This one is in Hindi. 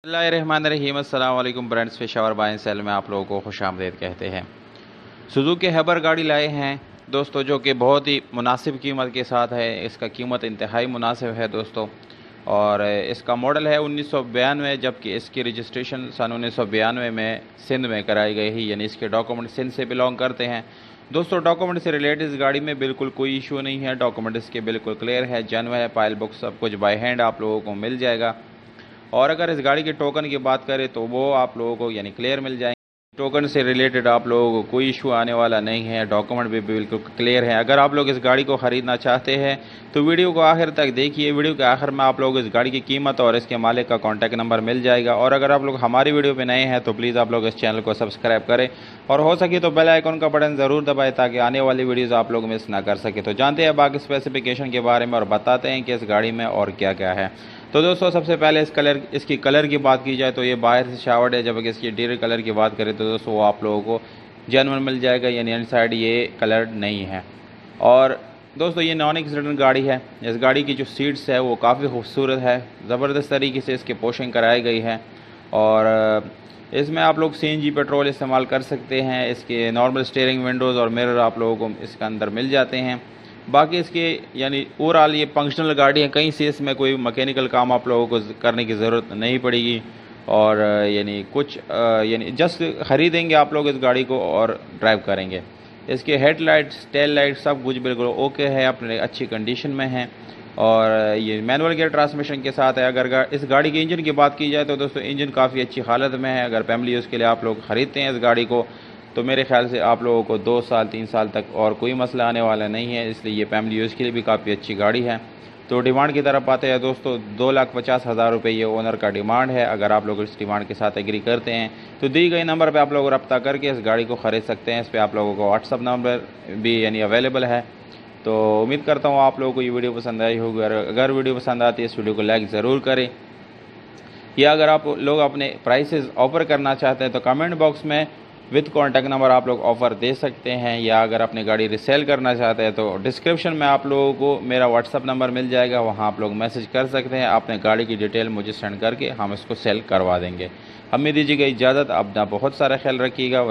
बिस्मिल्लाहिर्रहमानिर्रहीम। अस्सलाम वालेकुम friends, Peshawar buy and sell में आप लोगों को खुशामदीद कहते हैं। सुजुकी हैबर गाड़ी लाए हैं दोस्तों, जो कि बहुत ही मुनासिब कीमत के साथ है। इसका कीमत इंतहाई मुनासिब है दोस्तों, और इसका मॉडल है 1992, जबकि इसकी रजिस्ट्रेशन सन 1992 में सिंध में कराई गई है, यानी इसके डॉक्यूमेंट सिंध से बिलोंग करते हैं। दोस्तों, डॉक्यूमेंट से रिलेटेड इस गाड़ी में बिल्कुल कोई इशू नहीं है। डॉक्यूमेंट इसके बिल्कुल क्लियर है, जेन्युइन है, फाइल बुक सब कुछ बाय हैंड आप लोगों को मिल जाएगा। और अगर इस गाड़ी के टोकन की बात करें तो वो आप लोगों को यानी क्लियर मिल जाएंगे। टोकन से रिलेटेड आप लोगों को कोई इशू आने वाला नहीं है। डॉक्यूमेंट भी बिल्कुल क्लियर है। अगर आप लोग इस गाड़ी को ख़रीदना चाहते हैं तो वीडियो को आखिर तक देखिए। वीडियो के आखिर में आप लोग इस गाड़ी की कीमत और इसके मालिक का कॉन्टैक्ट नंबर मिल जाएगा। और अगर आप लोग हमारी वीडियो पे नए हैं तो प्लीज़ आप लोग इस चैनल को सब्सक्राइब करें, और हो सके तो बेल आइकन का बटन ज़रूर दबाएं ताकि आने वाली वीडियोज़ आप लोग मिस ना कर सके। तो जानते हैं बाकी स्पेसिफिकेशन के बारे में और बताते हैं कि इस गाड़ी में और क्या क्या है। तो दोस्तों, सबसे पहले इसकी कलर की बात की जाए तो ये बाहर से शावर्ड है, जबकि इसकी इंटीरियर कलर की बात करें तो दोस्तों वो आप लोगों को जेन्युइन मिल जाएगा, यानी इनसाइड ये कलर नहीं है। और दोस्तों, ये नॉन एक्सीडेंट गाड़ी है। इस गाड़ी की जो सीट्स है वो काफ़ी खूबसूरत है, ज़बरदस्त तरीके से इसकी पोशिंग कराई गई है। और इसमें आप लोग CNG पेट्रोल इस्तेमाल कर सकते हैं। इसके नॉर्मल स्टीयरिंग विंडोज़ और मिरर आप लोगों को इसके अंदर मिल जाते हैं। बाकी इसके यानी ओवरऑल ये फंक्शनल गाड़ी है, कहीं से इसमें कोई मैकेनिकल काम आप लोगों को करने की ज़रूरत नहीं पड़ेगी। और यानी कुछ यानी जस्ट ख़रीदेंगे आप लोग इस गाड़ी को और ड्राइव करेंगे। इसके हेडलाइट्स, टेल लाइट सब कुछ बिल्कुल ओके है, अपने अच्छी कंडीशन में है। और ये मैनुअल गियर ट्रांसमिशन के साथ है। अगर इस गाड़ी के इंजन की बात की जाए तो दोस्तों इंजन काफ़ी अच्छी हालत में है। अगर फैमिली यूज़ के लिए आप लोग ख़रीदते हैं इस गाड़ी को तो मेरे ख्याल से आप लोगों को 2 साल 3 साल तक और कोई मसला आने वाला नहीं है, इसलिए ये फैमिली यूज़ के लिए भी काफ़ी अच्छी गाड़ी है। तो डिमांड की तरफ आते हैं दोस्तों, 2,50,000 रुपये ये ओनर का डिमांड है। अगर आप लोग इस डिमांड के साथ एग्री करते हैं तो दी गई नंबर पे आप लोग रब्ता करके इस गाड़ी को ख़रीद सकते हैं। इस पर आप लोगों को व्हाट्सअप नंबर भी यानी अवेलेबल है। तो उम्मीद करता हूँ आप लोगों को ये वीडियो पसंद आई होगी। और अगर वीडियो पसंद आती है इस वीडियो को लाइक ज़रूर करें। या अगर आप लोग अपने प्राइसेस ऑफ़र करना चाहते हैं तो कमेंट बॉक्स में विद कॉन्टैक्ट नंबर आप लोग ऑफ़र दे सकते हैं। या अगर अपनी गाड़ी रिसेल करना चाहते हैं तो डिस्क्रिप्शन में आप लोगों को मेरा व्हाट्सअप नंबर मिल जाएगा, वहाँ आप लोग मैसेज कर सकते हैं। अपने गाड़ी की डिटेल मुझे सेंड करके हम इसको सेल करवा देंगे। हमें दीजिएगा इजाज़त, अपना बहुत सारा ख्याल रखिएगा।